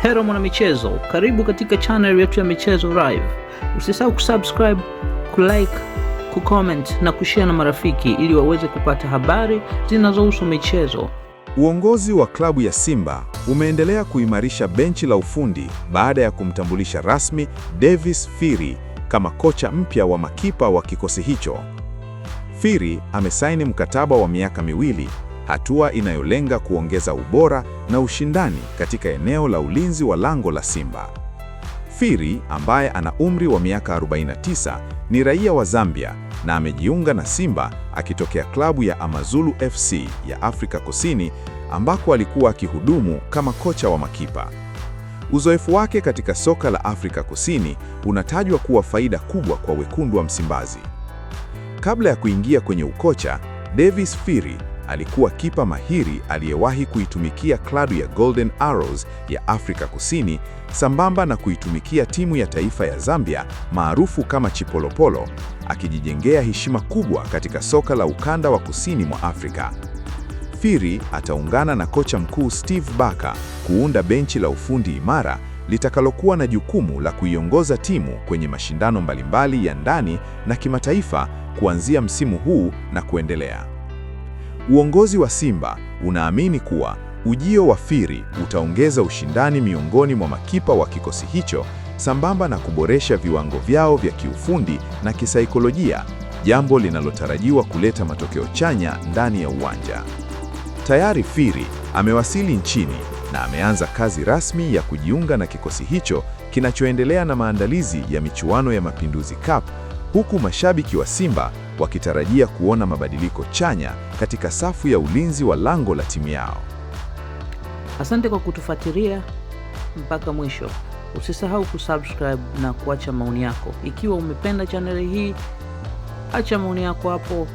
Hello mwana michezo, karibu katika channel yetu ya Michezo Live. Usisahau kusubscribe, kulike, kucomment na kushare na marafiki ili waweze kupata habari zinazohusu michezo. Uongozi wa klabu ya Simba umeendelea kuimarisha benchi la ufundi baada ya kumtambulisha rasmi Davis Firi kama kocha mpya wa makipa wa kikosi hicho. Firi amesaini mkataba wa miaka 2, hatua inayolenga kuongeza ubora na ushindani katika eneo la ulinzi wa lango la Simba. Firi, ambaye ana umri wa miaka 49, ni raia wa Zambia na amejiunga na Simba akitokea klabu ya Amazulu FC ya Afrika Kusini ambako alikuwa akihudumu kama kocha wa makipa. Uzoefu wake katika soka la Afrika Kusini unatajwa kuwa faida kubwa kwa wekundu wa Msimbazi. Kabla ya kuingia kwenye ukocha, Davis Firi alikuwa kipa mahiri aliyewahi kuitumikia klabu ya Golden Arrows ya Afrika Kusini sambamba na kuitumikia timu ya taifa ya Zambia maarufu kama Chipolopolo, akijijengea heshima kubwa katika soka la ukanda wa kusini mwa Afrika. Firi ataungana na kocha mkuu Steve Barker kuunda benchi la ufundi imara litakalokuwa na jukumu la kuiongoza timu kwenye mashindano mbalimbali ya ndani na kimataifa kuanzia msimu huu na kuendelea. Uongozi wa Simba unaamini kuwa ujio wa Firi utaongeza ushindani miongoni mwa makipa wa kikosi hicho sambamba na kuboresha viwango vyao vya kiufundi na kisaikolojia, jambo linalotarajiwa kuleta matokeo chanya ndani ya uwanja. Tayari Firi amewasili nchini na ameanza kazi rasmi ya kujiunga na kikosi hicho kinachoendelea na maandalizi ya michuano ya Mapinduzi Cup, huku mashabiki wa Simba wakitarajia kuona mabadiliko chanya katika safu ya ulinzi wa lango la timu yao. Asante kwa kutufuatilia mpaka mwisho. Usisahau kusubscribe na kuacha maoni yako. Ikiwa umependa channel hii, acha maoni yako hapo